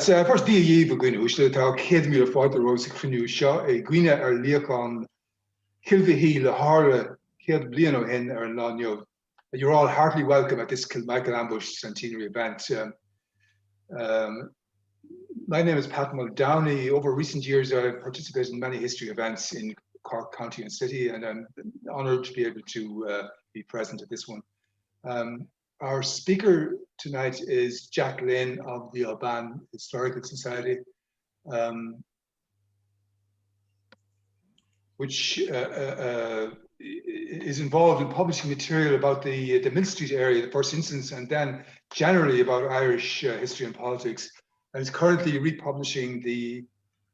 First DE begin we talk kid me fought the rose canoe shot a gwina or leacon Kilviheel Harla kid Bliano in or non. You're all heartily welcome at this Kilmichael Ambush Centenary event. My name is Pat Muldowney. Over recent years, I've participated in many history events in Cork County and City, and I'm honoured to be able to be present at this one. Our speaker tonight is Jack Lynn of the Aubane Historical Society, which is involved in publishing material about the Mill Street area, the first instance, and then generally about Irish history and politics. And is currently republishing the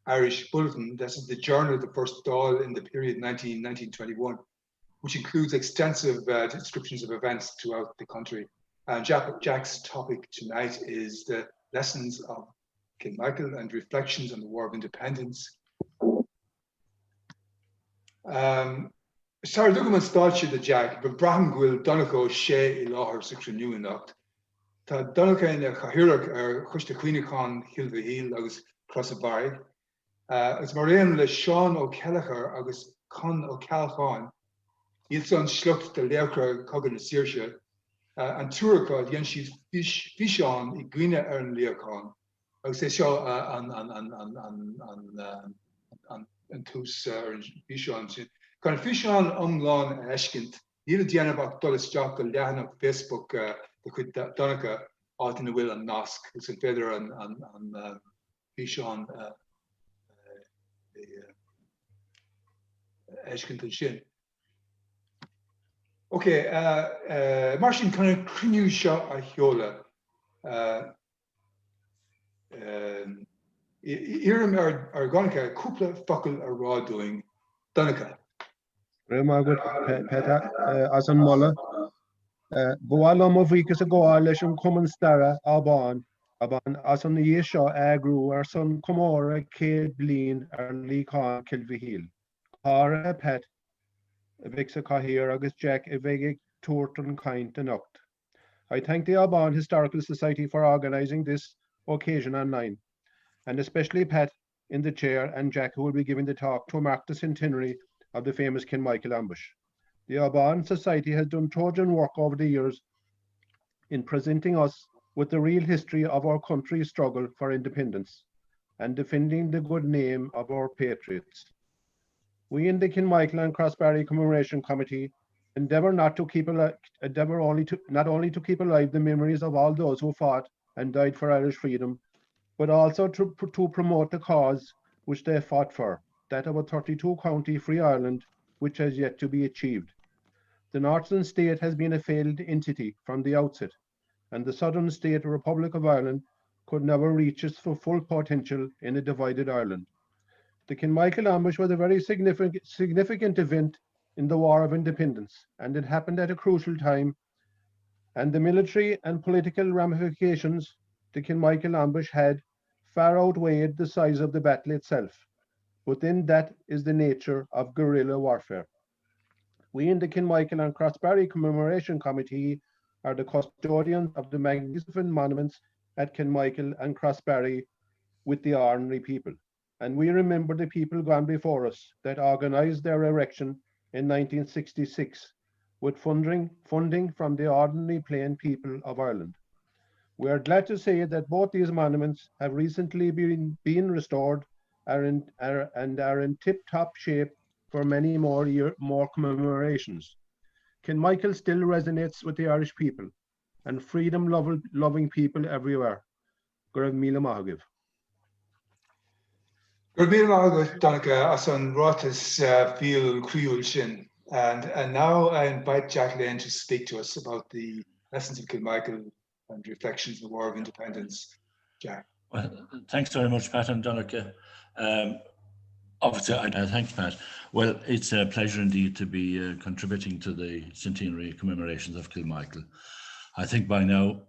Irish Bulletin. This is the journal of the first Dáil in the period 1921, which includes extensive descriptions of events throughout the country. And Jack's topic tonight is the lessons of Kilmichael and reflections on the War of Independence. Sorry, look at my thoughts the Jack, but Braham will Donegal Shea Ilahar Section New Enoch. Tá Donegal in a Kahirach Custa Queenicon Hilvahil agus Crossabari. As Mariam Le Sean O'Kelleher agus Con O'Calchan, Yilson Schlucht the Leukra Cogan Sirsha, and Turaka, Yenshi Fishon, Iguina Ern Leocon. I would say so and Tus Fishon. Kan Fishon Umlon Eshkint, Yil Dianabak Dolis Jock, the Lehan of Facebook, the Quid Donica, out in the Will and Nosk, it's in Feather and Fishon Eshkint and Shin. Okay, Martin kind of Crinu shot a Hiola. Iram Argonica, Kupla Fuckle a Raw doing Donica. Remagut Peta as an Mulla. Goalom of weeks ago, Alisham Common Stara, Aubane as an Yesha Agru, or son Comora, Kate Bleen, or Lee Khan Kilvihil. Hara Pet. Vixa Kahir August Jack Evegig Torton Kind and Uct. I thank the Aubane Historical Society for organising this occasion online, and especially Pat in the chair and Jack who will be giving the talk to mark the centenary of the famous Kilmichael Ambush. The Aubane Society has done Trojan work over the years in presenting us with the real history of our country's struggle for independence and defending the good name of our patriots. We in the Kilmichael and Crossbarry Commemoration Committee endeavour not only to keep alive the memories of all those who fought and died for Irish freedom, but also to promote the cause which they fought for, that of a 32-county free Ireland, which has yet to be achieved. The Northern state has been a failed entity from the outset, and the Southern state Republic of Ireland could never reach its full potential in a divided Ireland. The Kilmichael Ambush was a very significant event in the War of Independence, and it happened at a crucial time, and the military and political ramifications the Kilmichael Ambush had far outweighed the size of the battle itself. Within that is the nature of guerrilla warfare. We in the Kilmichael and Crossbarry Commemoration Committee are the custodians of the magnificent monuments at Kilmichael and Crossbarry with the ordinary people. And we remember the people gone before us that organised their erection in 1966 with funding from the ordinary plain people of Ireland. We are glad to say that both these monuments have recently been restored and are in tip-top shape for many more commemorations. Kilmichael still resonates with the Irish people and freedom-loving people everywhere. Gurav Mila Mahagiv. Donica as an Rotas Feel Creole Shin. And now I invite Jack Lynn to speak to us about the lessons of Kilmichael and reflections on the War of Independence. Jack. Well, thanks very much, Pat and Donica. Obviously, thanks, Pat. Well, it's a pleasure indeed to be contributing to the centenary commemorations of Kilmichael. I think by now,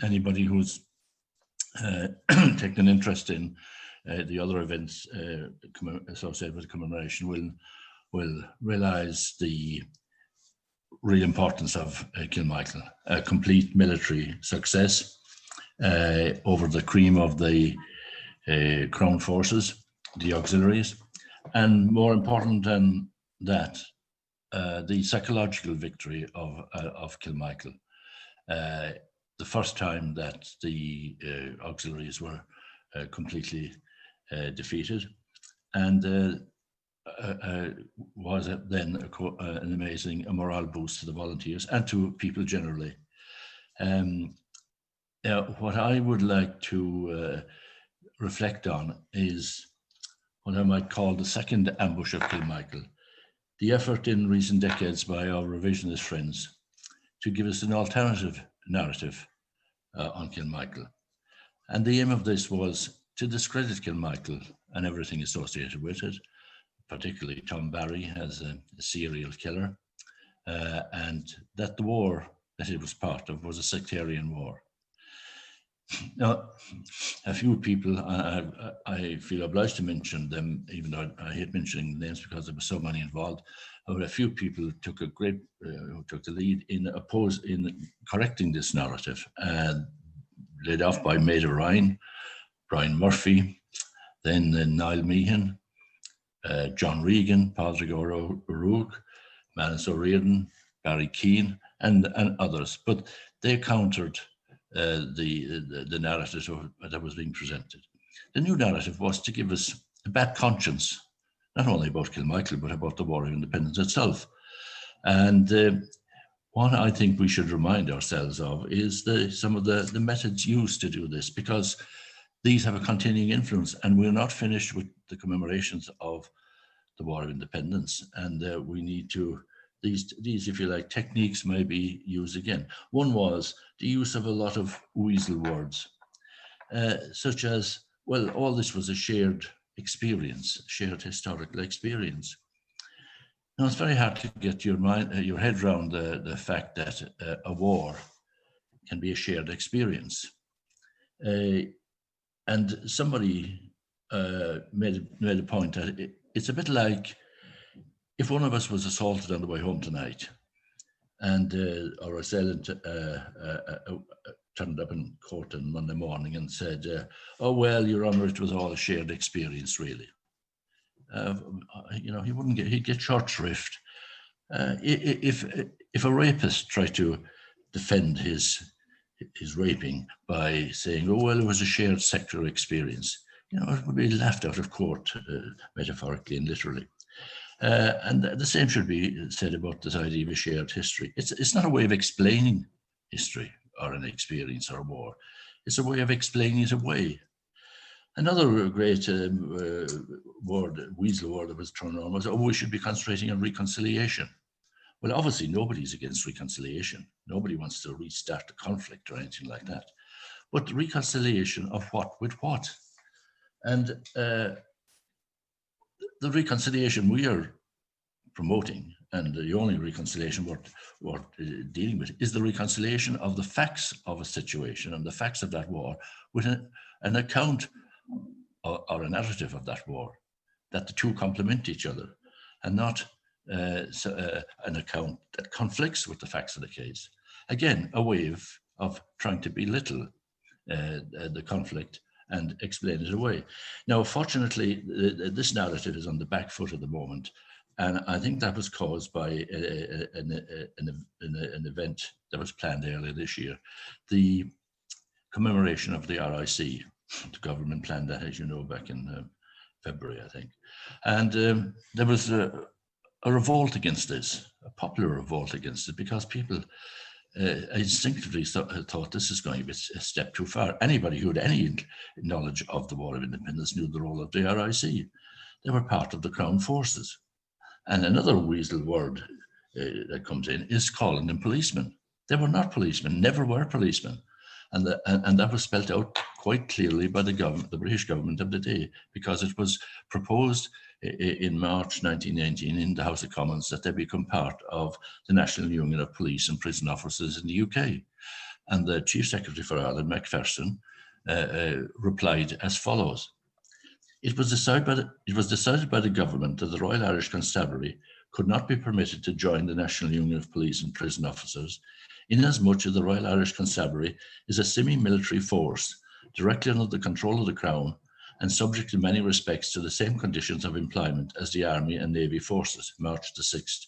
anybody who's taken an interest in the other events associated with the commemoration will realise the real importance of Kilmichael, a complete military success over the cream of the Crown forces, the auxiliaries, and more important than that, the psychological victory of Kilmichael. The first time that the auxiliaries were completely defeated, and was then an amazing morale boost to the volunteers and to people generally. What I would like to reflect on is what I might call the second ambush of Kilmichael, the effort in recent decades by our revisionist friends to give us an alternative narrative on Kilmichael. And the aim of this was to discredit Kilmichael and everything associated with it, particularly Tom Barry as a serial killer, and that the war that it was part of was a sectarian war. Now, a few people, I feel obliged to mention them, even though I hate mentioning names because there were so many involved, but a few people took who took the lead in correcting this narrative, led off by Maida Ryan, Brian Murphy, then Niall Meehan, John Regan, Padraig O'Rourke, Manus O'Riordan, Barry Keane, and others. But they countered the narrative that was being presented. The new narrative was to give us a bad conscience, not only about Kilmichael, but about the War of Independence itself. And what I think we should remind ourselves of is some of the methods used to do this, because these have a continuing influence, and we're not finished with the commemorations of the War of Independence, and we need to, these, if you like, techniques may be used again. One was the use of a lot of weasel words, such as, well, all this was a shared experience, shared historical experience. Now, it's very hard to get your head around the fact that a war can be a shared experience. And somebody made a point that it's a bit like if one of us was assaulted on the way home tonight, and our assailant turned up in court on Monday morning and said, "Oh well, Your Honour, it was all a shared experience, really." You know, he'd get short shrift. If a rapist tried to defend his raping by saying, "Oh well, it was a shared sexual experience," you know, it would be laughed out of court, metaphorically and literally. And the same should be said about this idea of a shared history. It's not a way of explaining history or an experience or a war. It's a way of explaining it away. Another great weasel word that was thrown around was, "Oh, we should be concentrating on reconciliation." Well, obviously nobody's against reconciliation. Nobody wants to restart the conflict or anything like that. But reconciliation of what with what? And the reconciliation we are promoting, and the only reconciliation we're dealing with, is the reconciliation of the facts of a situation and the facts of that war with an account or a narrative of that war, that the two complement each other, and not an account that conflicts with the facts of the case. Again, a way of trying to belittle the conflict and explain it away. Now, fortunately, this narrative is on the back foot at the moment, and I think that was caused by an event that was planned earlier this year, the commemoration of the RIC. The government planned that, as you know, back in February, I think. And there was a revolt against this, a popular revolt against it, because people instinctively thought this is going to be a step too far. Anybody who had any knowledge of the War of Independence knew the role of the RIC. They were part of the Crown forces. And another weasel word that comes in is calling them policemen. They were not policemen, never were policemen. And that was spelled out quite clearly by the government, the British government of the day, because it was proposed in March 1919 in the House of Commons that they become part of the National Union of Police and Prison Officers in the UK. And the Chief Secretary for Ireland, Macpherson, replied as follows: It was decided by the government that the Royal Irish Constabulary could not be permitted to join the National Union of Police and Prison Officers, inasmuch as the Royal Irish Constabulary is a semi-military force directly under the control of the Crown and subject in many respects to the same conditions of employment as the Army and Navy forces, March the 6th,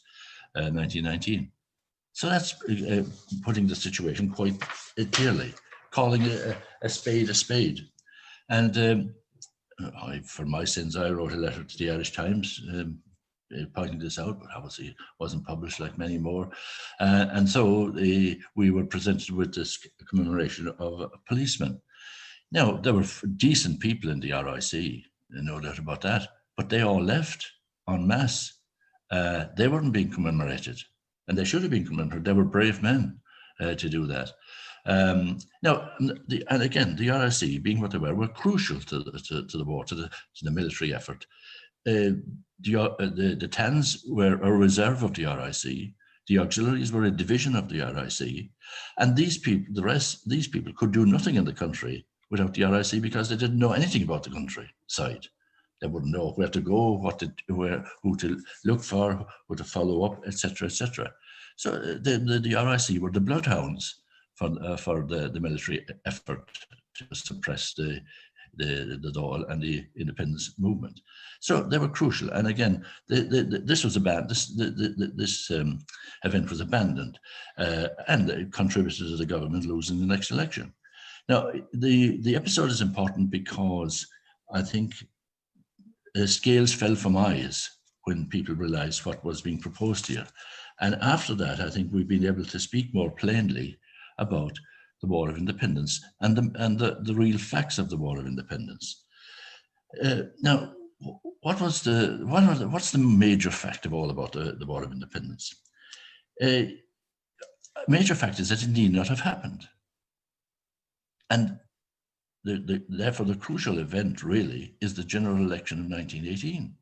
1919. So that's putting the situation quite clearly, calling a spade. And for my sins, I wrote a letter to the Irish Times pointing this out, but obviously it wasn't published like many more. And so we were presented with this commemoration of policemen. Now, there were decent people in the RIC, no doubt about that, but they all left en masse. They weren't being commemorated, and they should have been commemorated. They were brave men to do that. Now, and again, the RIC, being what they were crucial to the war, to the military effort. The TANs were a reserve of the RIC. The auxiliaries were a division of the RIC, and these people, these people could do nothing in the country without the RIC because they didn't know anything about the country side. They wouldn't know where to go, who to look for, who to follow up, etc., etc. So the RIC were the bloodhounds for the military effort to suppress the Dáil and the independence movement. So they were crucial. And again, this was this event was abandoned, and it contributed to the government losing the next election. Now, the episode is important because I think scales fell from eyes when people realized what was being proposed here. And after that, I think we've been able to speak more plainly about the War of Independence and the real facts of the War of Independence. Now, what's the major fact of all about the War of Independence? A major fact is that it need not have happened. And therefore, the crucial event really is the general election of 1918,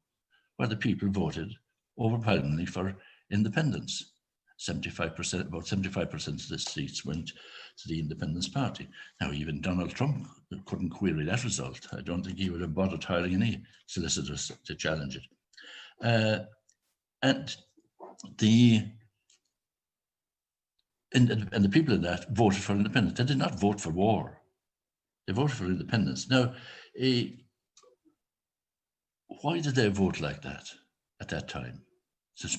where the people voted overwhelmingly for independence. 75%, about 75% of the seats went to the Independence Party. Now, even Donald Trump couldn't query that result. I don't think he would have bothered hiring any solicitors to challenge it. And the people in that voted for independence. They did not vote for war. They voted for independence. Now, why did they vote like that at that time? In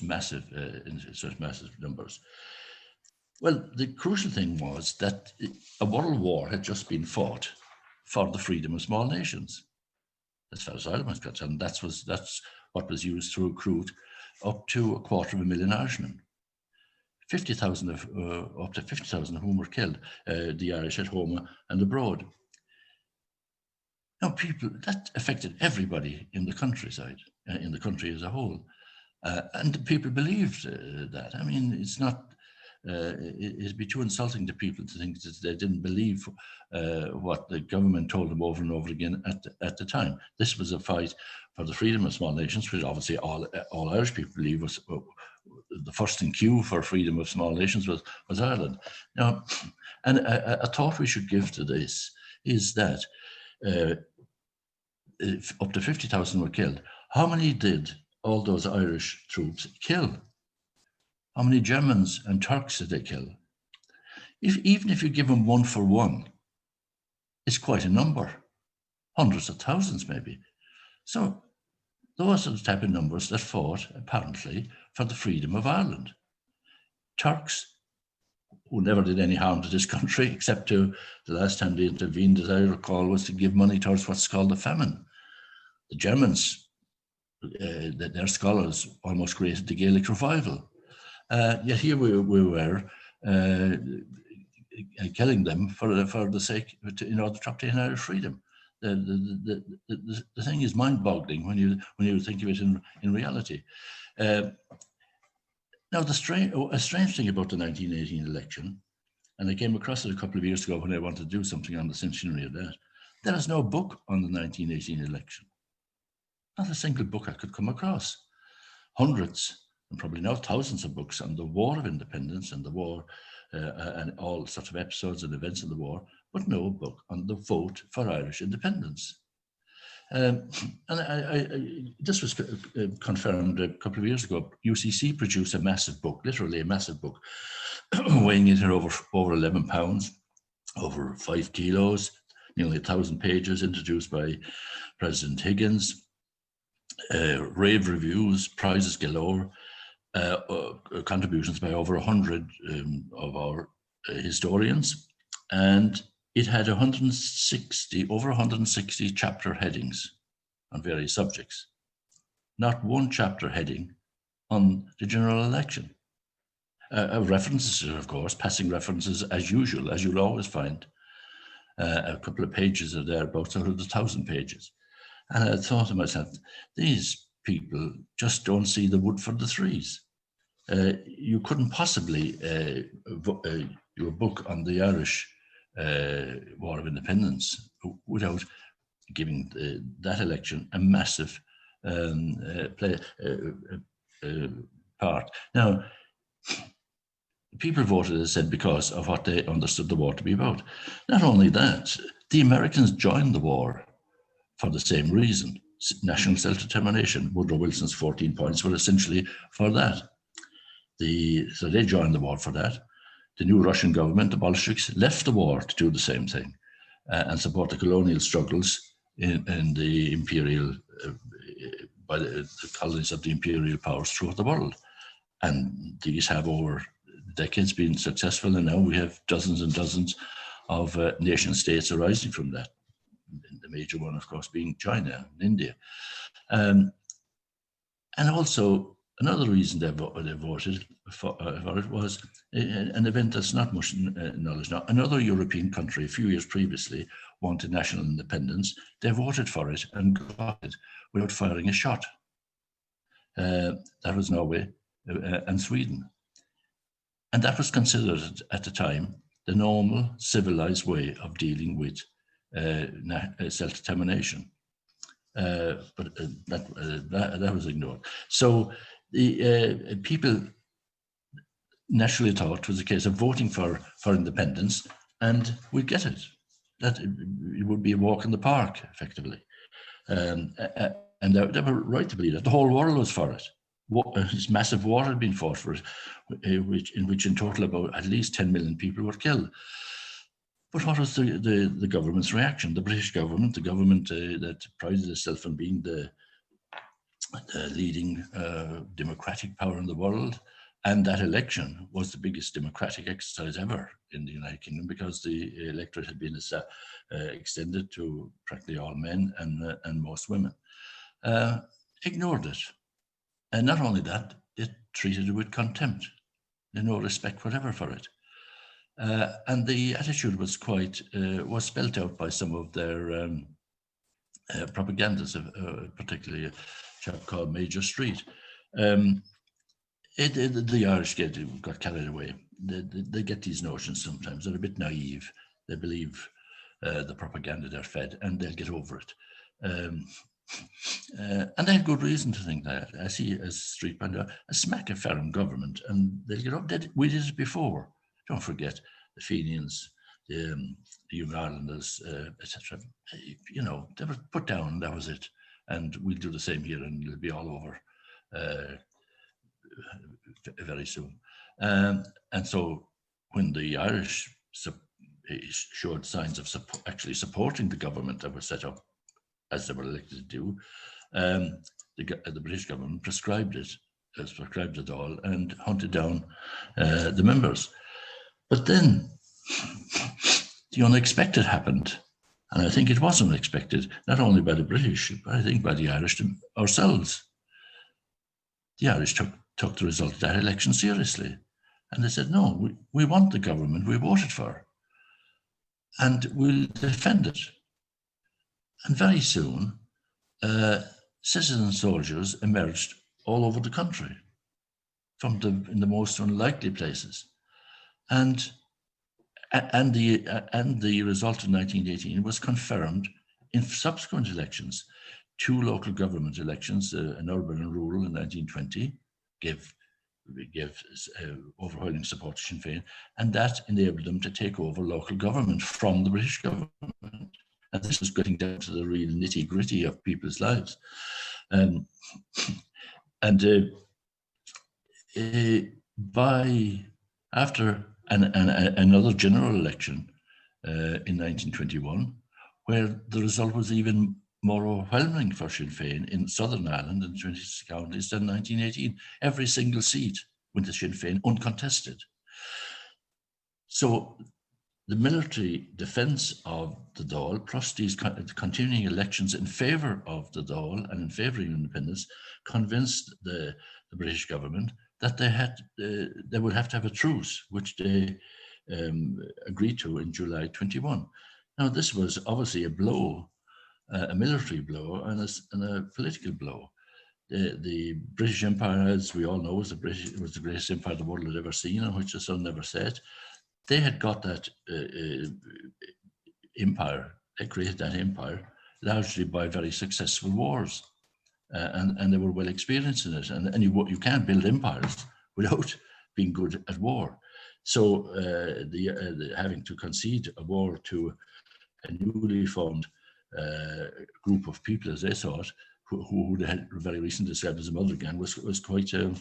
such massive numbers. Well, the crucial thing was that a world war had just been fought for the freedom of small nations. As far as Ireland was concerned, that's what was used to recruit up to 250,000 Irishmen. 50,000 up to 50,000 of whom were killed, the Irish at home and abroad. Now, that affected everybody in the countryside, in the country as a whole. And people believed that. I mean, it's not, it'd be too insulting to people to think that they didn't believe what the government told them over and over again at the time. This was a fight for the freedom of small nations, which obviously all Irish people believe was the first in queue for freedom of small nations was Ireland. Now, and a thought we should give to this is that if up to 50,000 were killed, how many did all those Irish troops kill? How many Germans and Turks did they kill? Even if you give them 1 for 1, it's quite a number, hundreds of thousands maybe. So those are the type of numbers that fought, apparently, for the freedom of Ireland. Turks, who never did any harm to this country, except to the last time they intervened, as I recall, was to give money towards what's called the famine. The Germans, their scholars almost created the Gaelic revival. Yet here we were killing them for the sake, in order to obtain Irish freedom. The thing is mind-boggling when you think of it in reality. Now, a strange thing about the 1918 election, and I came across it a couple of years ago when I wanted to do something on the centenary of that, there is no book on the 1918 election. Not a single book I could come across. Hundreds, and probably now thousands of books on the War of Independence and the war and all sorts of episodes and events of the war, but no book on the vote for Irish independence. And this was confirmed a couple of years ago. UCC produced a massive book, literally a massive book, weighing in over 11 pounds, over 5 kilos. nearly 1,000 pages, introduced by President Higgins, rave reviews, prizes galore, contributions by over 100 of our historians, and it had over 160 chapter headings on various subjects. Not one chapter heading on the general election. References, of course, passing references as usual, as you'll always find. A couple of pages are there, about out of the 1,000 pages. And I thought to myself, these people just don't see the wood for the trees. You couldn't possibly do a book on the Irish War of Independence without giving that election a massive part. Now, people voted, as I said, because of what they understood the war to be about. Not only that, the Americans joined the war for the same reason. National self-determination. Woodrow Wilson's 14 points were essentially for that. So they joined the war for that. The new Russian government, the Bolsheviks, left the war to do the same thing and support the colonial struggles in the imperial, by the colonies of the imperial powers throughout the world. And these have over decades been successful, and now we have dozens and dozens of nation states arising from that. The major one, of course, being China and India. And also, another reason they voted for it was an event that's not much knowledge now. Another European country, a few years previously, wanted national independence. They voted for it and got it without firing a shot. That was Norway and Sweden. And that was considered at the time the normal civilized way of dealing with self-determination. But that was ignored. So the people naturally thought it was a case of voting for independence, and we'd get it. That it would be a walk in the park, effectively. And they were right to believe that. The whole world was for it. This massive war had been fought for it, in which in total about at least 10 million people were killed. But what was the government's reaction? The British government, the government that prided itself on being the leading democratic power in the world, and that election was the biggest democratic exercise ever in the United Kingdom, because the electorate had been extended to practically all men and most women, ignored it. And not only that, they treated it with contempt. They had no respect whatever for it. And the attitude was was spelt out by some of their propagandists, particularly a chap called Major Street. The Irish got carried away. They get these notions sometimes. They're a bit naive. They believe the propaganda they're fed, and they'll get over it. And they have good reason to think that. I see, as Street pointed out, a smack of foreign government, and they'll get up. We did it before. Don't forget the Fenians, the Young Irelanders, etc. You know, they were put down. That was it. And we'll do the same here, and it'll be all over very soon. And so, when the Irish showed signs of actually supporting the government that was set up, as they were elected to do, the British government prescribed it all and hunted down the members. But then the unexpected happened, and I think it was unexpected, not only by the British, but I think by the Irish ourselves. The Irish took the result of that election seriously, and they said, no, we want the government we voted for, and we'll defend it. And very soon, citizen soldiers emerged all over the country, in the most unlikely places, and the result of 1918 was confirmed in subsequent elections. 2 local government elections, an urban and rural in 1920, gave overwhelming support to Sinn Féin, and that enabled them to take over local government from the British government. And this was getting down to the real nitty-gritty of people's lives. After another general election in 1921, where the result was even more overwhelming for Sinn Féin in Southern Ireland in 26 counties than 1918. Every single seat went to Sinn Féin uncontested. So the military defence of the Dáil, plus these continuing elections in favour of the Dáil and in favour of independence, convinced the British government that they would have to have a truce, which they agreed to in July 21. Now, this was obviously a blow, a military blow and a political blow. The British Empire, as we all know, was the greatest empire the world had ever seen, and which the sun never set. They had got that empire, they created that empire largely by very successful wars. And they were well experienced in it. And you can't build empires without being good at war. So having to concede a war to a newly formed group of people, as they thought, who they had very recently described as a mother gang, was quite a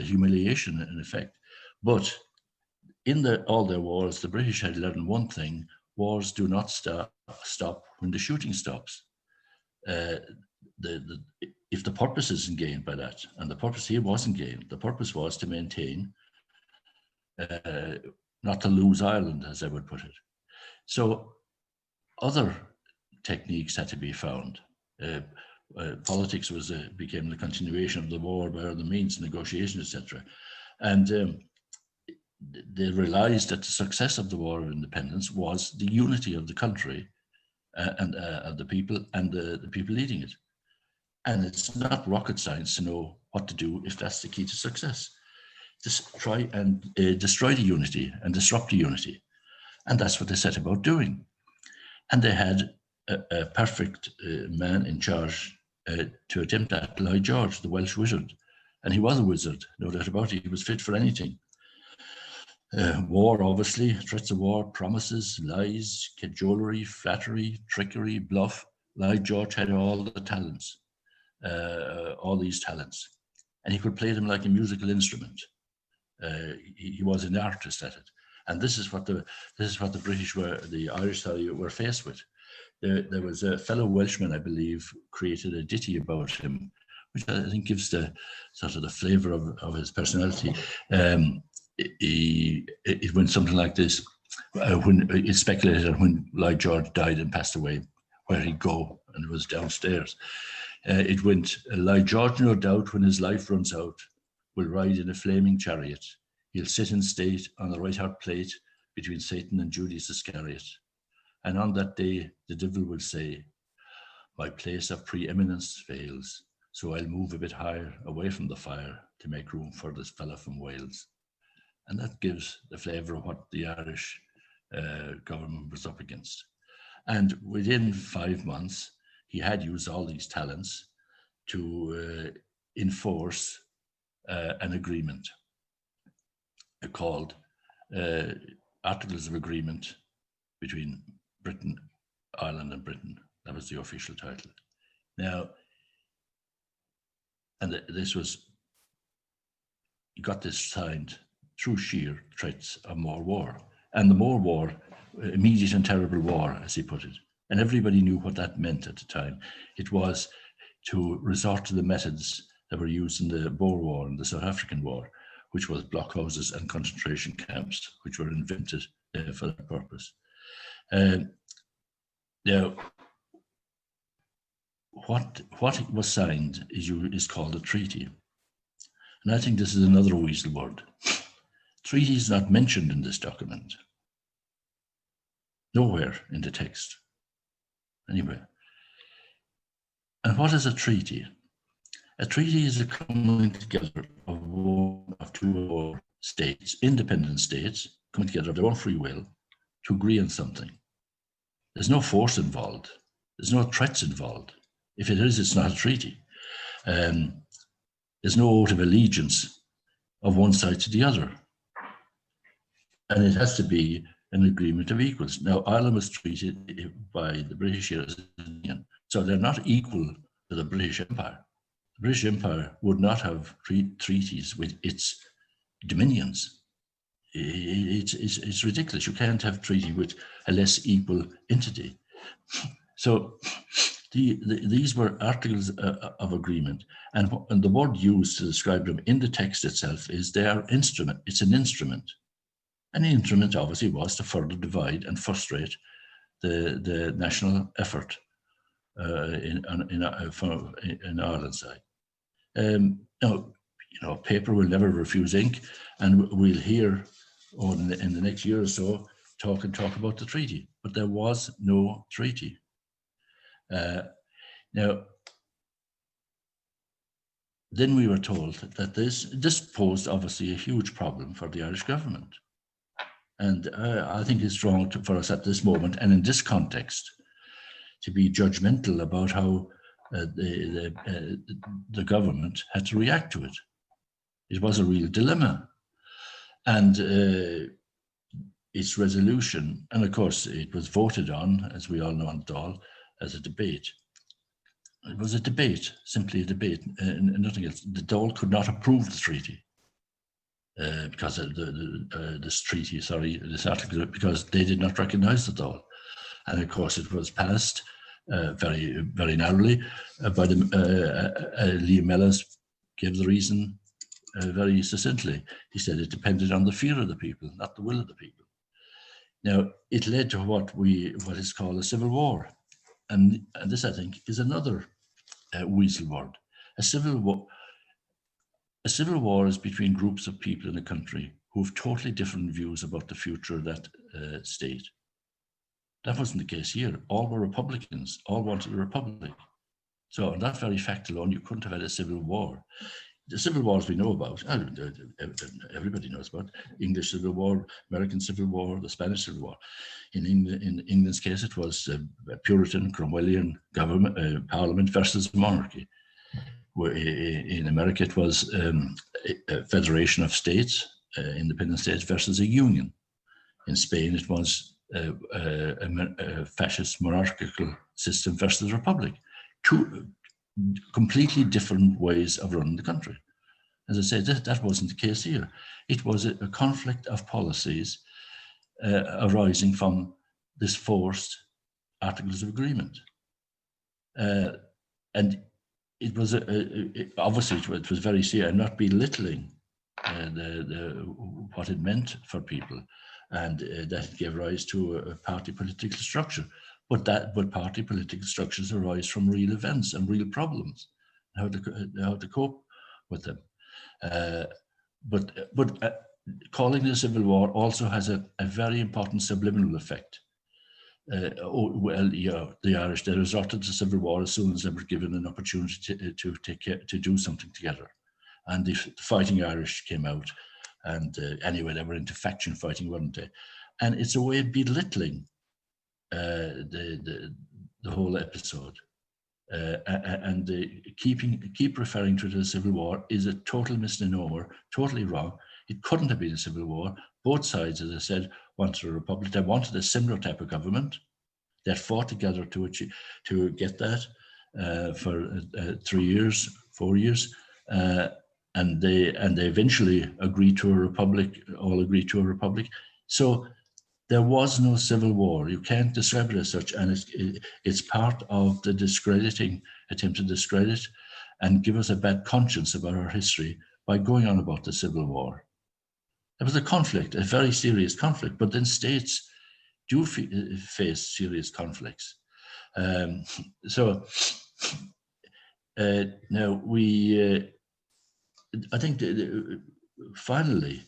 humiliation in effect. But in all their wars, the British had learned one thing: wars do not stop when the shooting stops. If the purpose isn't gained by that, and the purpose here wasn't gained, the purpose was to maintain, not to lose Ireland, as I would put it. So other techniques had to be found. Politics became the continuation of the war by other means, negotiation, etc. And they realized that the success of the War of Independence was the unity of the country and of the people and the people leading it. And it's not rocket science to know what to do if that's the key to success. Just try and destroy the unity and disrupt the unity. And that's what they set about doing. And they had a perfect man in charge to attempt that, Lloyd George, the Welsh wizard. And he was a wizard, no doubt about it. He was fit for anything. War, obviously, threats of war, promises, lies, cajolery, flattery, trickery, bluff. Lloyd George had all the talents, all these talents, and he could play them like a musical instrument. He was an artist at it, and this is what the Irish were faced with. There was a fellow Welshman, I believe, created a ditty about him, which I think gives the sort of the flavour of his personality. It went something like this: when it's speculated that when Lloyd George died and passed away, where he'd go, and it was downstairs. It went, Lloyd George, no doubt, when his life runs out, will ride in a flaming chariot. He'll sit in state on the right heart plate between Satan and Judas Iscariot. And on that day, the devil will say, my place of preeminence fails, so I'll move a bit higher away from the fire to make room for this fella from Wales. And that gives the flavour of what the Irish government was up against. And within 5 months, he had used all these talents to enforce an agreement called Articles of Agreement between Britain, Ireland and Britain. That was the official title. Now, and this was, he got this signed through sheer threats of more war. And the more war, immediate and terrible war, as he put it. And everybody knew what that meant at the time. It was to resort to the methods that were used in the Boer War and the South African War, which was blockhouses and concentration camps, which were invented for that purpose. Now, what was signed is called a treaty. And I think this is another weasel word. Treaty is not mentioned in this document. Nowhere in the text. Anyway. And what is a treaty? A treaty is a coming together of one of two or more states, independent states, coming together of their own free will to agree on something. There's no force involved. There's no threats involved. If it is, it's not a treaty. There's no oath of allegiance of one side to the other. And it has to be an agreement of equals. Now, Ireland was treated by the British here as a union, so they're not equal to the British Empire. The British Empire would not have treaties with its dominions. it's ridiculous. You can't have treaty with a less equal entity. So these were articles of agreement, and the word used to describe them in the text itself is their instrument. It's an instrument. And the instrument obviously was to further divide and frustrate the national effort in Ireland's side. Now, paper will never refuse ink, and we'll hear in the next year or so talk about the treaty. But there was no treaty. Now, then we were told that this posed obviously a huge problem for the Irish government. And I think it's wrong for us at this moment and in this context to be judgmental about how the government had to react to it. It was a real dilemma. And its resolution, and of course it was voted on, as we all know in Dáil, as a debate. It was a debate, simply a debate, and nothing else. The Dáil could not approve the treaty because of this article, because they did not recognise the Dáil. And of course it was passed very, very narrowly by Liam Mellors gave the reason very succinctly. He said it depended on the fear of the people, not the will of the people. Now, it led to what is called a civil war. And this, I think, is another weasel word. A civil war is between groups of people in a country who have totally different views about the future of that state. That wasn't the case here. All were Republicans, all wanted a republic. So on that very fact alone, you couldn't have had a civil war. The civil wars we know about, everybody knows about, English Civil War, American Civil War, the Spanish Civil War. In England's case, it was Puritan, Cromwellian government, parliament versus monarchy. Where in America, it was a federation of states, independent states versus a union. In Spain, it was a fascist monarchical system versus a republic. Two completely different ways of running the country. As I said, that wasn't the case here. It was a conflict of policies arising from this forced Articles of Agreement. And it was obviously it was very serious. I'm not belittling what it meant for people, and that it gave rise to a party political structure. But party political structures arise from real events and real problems, how to cope with them. But calling it a civil war also has a very important subliminal effect. The Irish, they resorted to civil war as soon as they were given an opportunity to do something together. And the fighting Irish came out, and anyway, they were into faction fighting, weren't they? And it's a way of belittling the whole episode, and keep referring to it as a civil war is a total misnomer, totally wrong. It couldn't have been a civil war. Both sides, as I said, wanted a republic. They wanted a similar type of government. They fought together to get that for 3 years, 4 years, and they eventually agreed to a republic. All agreed to a republic. So there was no civil war. You can't describe it as such, and it's part of the attempt to discredit and give us a bad conscience about our history by going on about the civil war. There was a conflict, a very serious conflict, but then states do face serious conflicts. Now I think finally,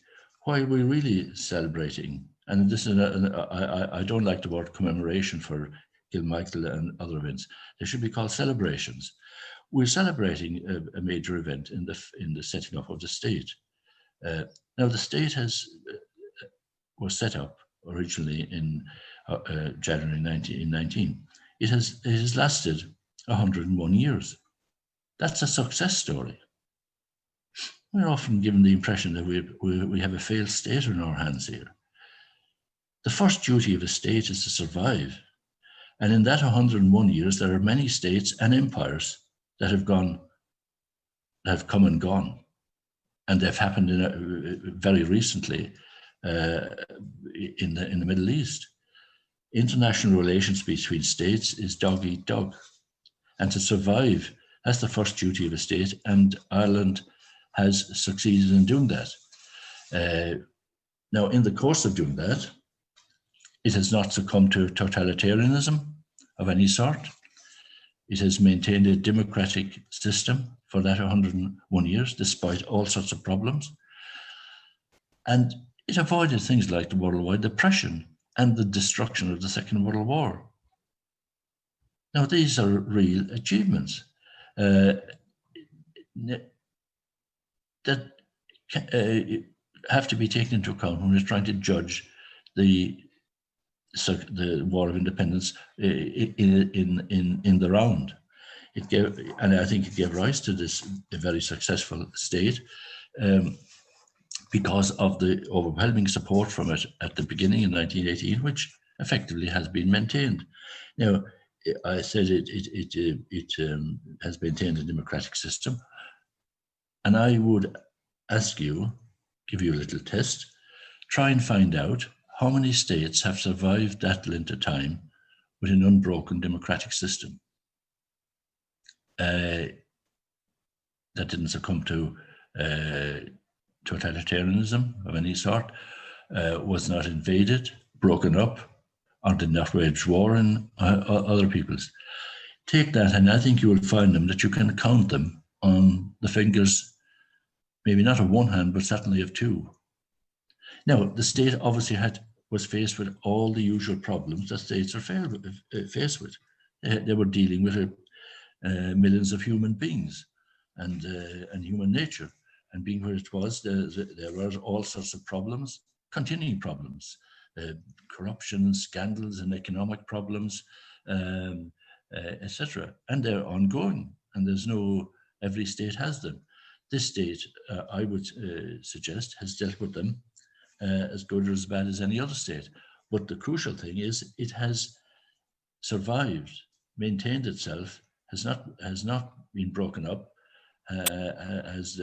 why we're really celebrating, and this is I don't like the word commemoration for Kilmichael and other events. They should be called celebrations. We're celebrating a major event in the setting up of the state. Now the state was set up originally in January 1919. It has lasted 101 years. That's a success story. We're often given the impression that we have a failed state in our hands here. The first duty of a state is to survive. And in that 101 years, there are many states and empires that have come and gone. And they've happened very recently. in the Middle East. International relations between states is dog eat dog, and to survive, that's the first duty of a state, and Ireland has succeeded in doing that. Now, in the course of doing that, it has not succumbed to totalitarianism of any sort. It has maintained a democratic system for that 101 years, despite all sorts of problems. And it avoided things like the worldwide depression and the destruction of the Second World War. Now, these are real achievements that have to be taken into account when we're trying to judge the War of Independence in the round. It gave, and I think it gave rise to this very successful state because of the overwhelming support from it at the beginning in 1918, which effectively has been maintained. Now, I said it has maintained a democratic system, and I would ask you, give you a little test, try and find out how many states have survived that length of time with an unbroken democratic system that didn't succumb to totalitarianism of any sort, was not invaded, broken up, or did not wage war in other peoples. Take that, and I think you will find them that you can count them on the fingers, maybe not of one hand, but certainly of two. Now, the state obviously was faced with all the usual problems that states are faced with. They were dealing with millions of human beings and human nature. And being where it was, there were all sorts of problems, continuing problems, corruption, scandals, and economic problems, etc. And they're ongoing, and every state has them. This state, I would suggest, has dealt with them as good or as bad as any other state. But the crucial thing is it has survived, maintained itself, has not been broken up, has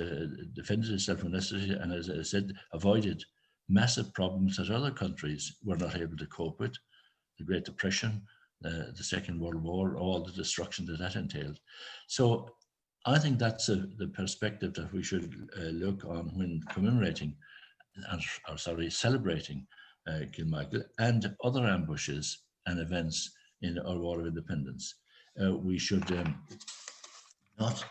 defended itself when necessary, and as I said, avoided massive problems that other countries were not able to cope with, the Great Depression, the Second World War, all the destruction that entailed. So I think that's the perspective that we should look on when commemorating, celebrating Kilmichael and other ambushes and events in our War of Independence. We should not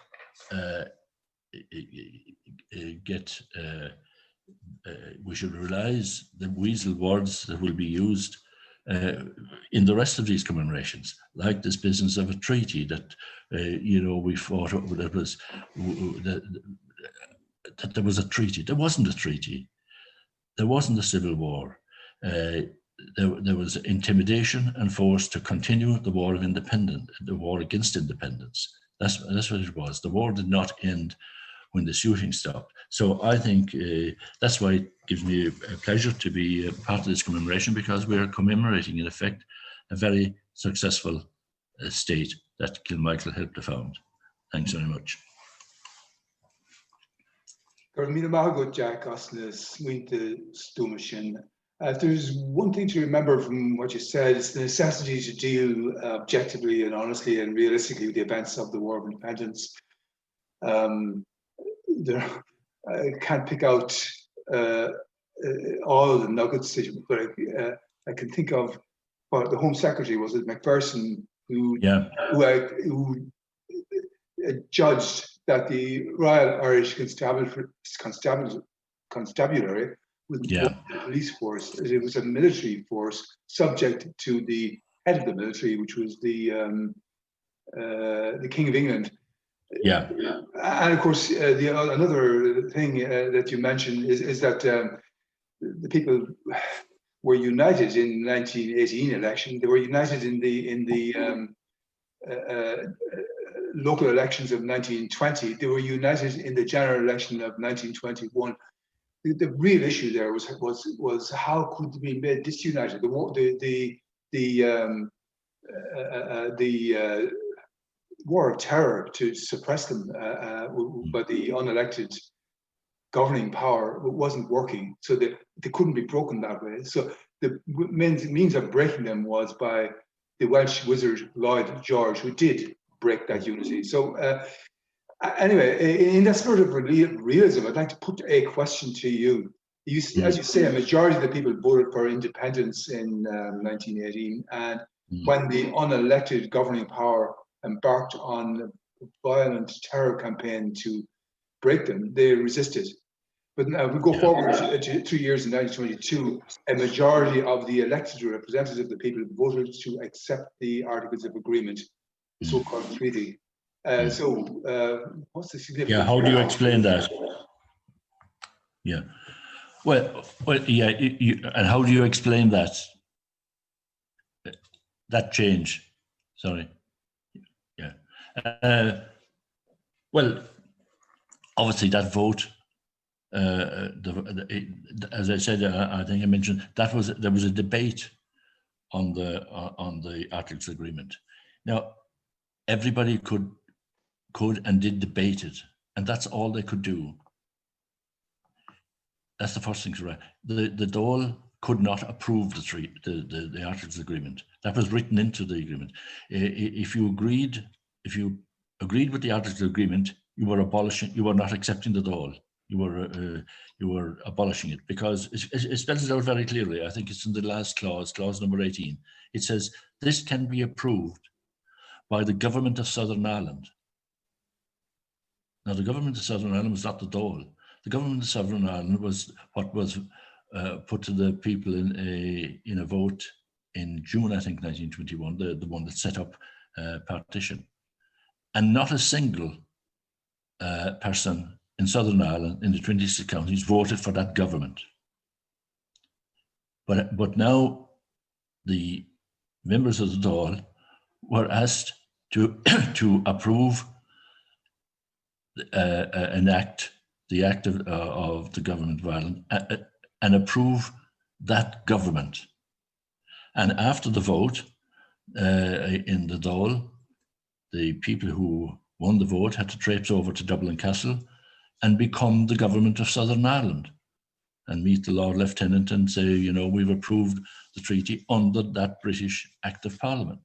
we should realize the weasel words that will be used in the rest of these commemorations, like this business of a treaty that we fought that there was a treaty. There wasn't a treaty. There wasn't a civil war. There was intimidation and force to continue the War of Independence, the war against independence. That's what it was. The war did not end when the shooting stopped. So I think that's why it gives me a pleasure to be part of this commemoration, because we are commemorating, in effect, a very successful state that Kilmichael helped to found. Thanks very much. Jack, if there's one thing to remember from what you said, it's the necessity to deal objectively and honestly and realistically with the events of the War of Independence. I can't pick out all the nuggets, but I can think of what the Home Secretary was, it Macpherson, who judged that the Royal Irish Constabulary was a police force. It was a military force subject to the head of the military, which was the King of England. Yeah. And of course, another thing that you mentioned is that the people were united in the 1918 election. They were united in the local elections of 1920. They were united in the general election of 1921. The real issue there was how could they be made disunited? The war of terror to suppress them by the unelected governing power wasn't working, so they couldn't be broken that way. So the means of breaking them was by the Welsh wizard Lloyd George, who did break that unity. So anyway, in that spirit of realism, I'd like to put a question to you. As you say, a majority of the people voted for independence in 1918, and when the unelected governing power embarked on a violent terror campaign to break them, they resisted. But now we go forward to 2 years in 1922, a majority of the elected representatives of the people voted to accept the Articles of Agreement, the so-called treaty. What's the significance? Yeah, how do you explain that? Yeah. Well, yeah, and how do you explain that change? Sorry. Yeah. Well, obviously that vote, as I said, I think I mentioned there was a debate on the Articles Agreement. Now, everybody could and did debate it, and that's all they could do. That's the first thing to write. The Dáil could not approve the Articles Agreement. That was written into the agreement. If you agreed with the Articles Agreement, you were not accepting the Dáil. You were abolishing it, because it spells it out very clearly. I think it's in the last clause number 18. It says, this can be approved by the government of Southern Ireland. Now, the government of Southern Ireland was not the Dáil. The government of Southern Ireland was what was put to the people in a vote in June, I think, 1921, the one that set up partition. And not a single person in Southern Ireland, in the 26 counties, voted for that government. But now the members of the Dáil were asked to approve an act, the act of the government of Ireland, and approve that government. And after the vote in the Dáil, the people who won the vote had to traipse over to Dublin Castle and become the government of Southern Ireland and meet the Lord Lieutenant and say, we've approved the treaty under that British Act of Parliament.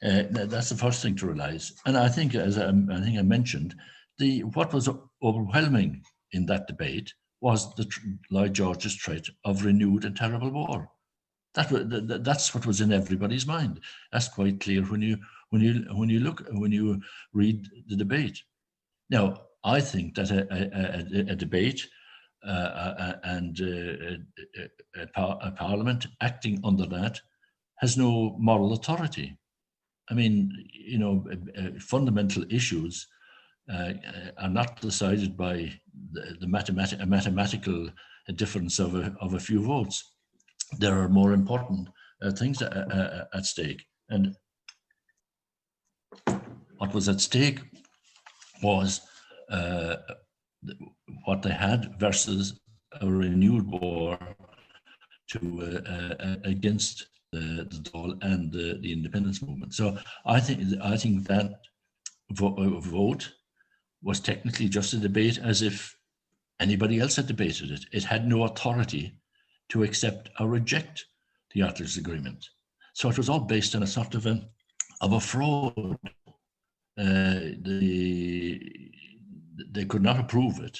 That's the first thing to realise. And I think, as I mentioned, what was overwhelming in that debate was Lloyd George's threat of renewed and terrible war. That's what was in everybody's mind. That's quite clear when you read the debate. Now, I think that a debate and a parliament acting under that has no moral authority. I mean, fundamental issues are not decided by the mathematical difference of a few votes. There are more important things at stake. And what was at stake was what they had versus a renewed war against the Dáil and the independence movement. So I think that vote was technically just a debate, as if anybody else had debated it. It had no authority to accept or reject the Articles Agreement. So it was all based on a sort of a fraud. They could not approve it.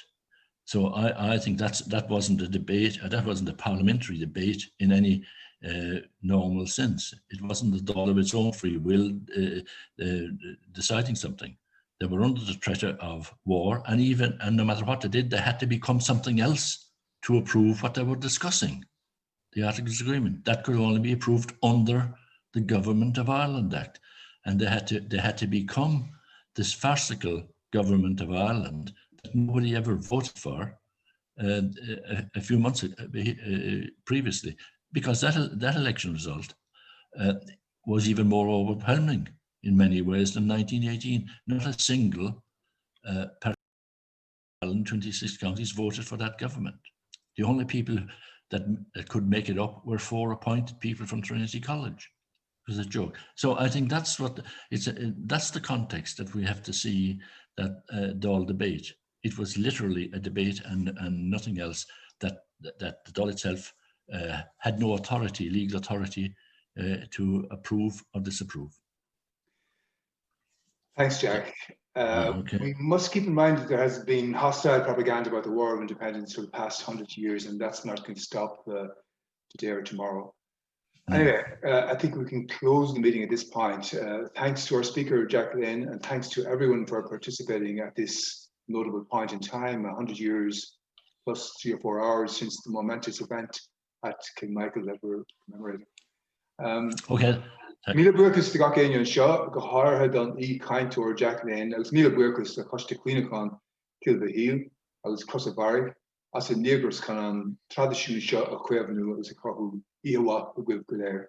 So I think that wasn't a debate, that wasn't a parliamentary debate in any normal sense. It wasn't the Dáil of its own free will deciding something. They were under the threat of war, and no matter what they did, they had to become something else to approve what they were discussing. The Articles Agreement, that could only be approved under the Government of Ireland Act, and they had to become this farcical Government of Ireland that nobody ever voted for a few months previously, because that election result was even more overwhelming in many ways than 1918. Not a single person in 26 counties voted for that government. The only people that could make it up were 4 appointed people from Trinity College. It was a joke. So I think that's the context that we have to see that Dáil debate. it was literally a debate and nothing else, that the Dáil itself had no authority, legal authority, to approve or disapprove. Thanks, Jack. Okay. We must keep in mind that there has been hostile propaganda about the War of Independence for the past 100 years, and that's not going to stop today or tomorrow. Anyway, I think we can close the meeting at this point. Thanks to our speaker, Jacqueline, and thanks to everyone for participating at this notable point in time, 100 years plus 3 or 4 hours since the momentous event at Kilmichael that we're commemorating. Okay. Míle buchas de gach éineann seo go háirithe don cainteoir Jacqueline, agus míle buchas de coiste cuineachán Kilmhaigh Híl agus Cross Barraigh as a níogras chun an tradiisiún seo a chuimhnú agus a chothú íomhá a gcuibh go léir.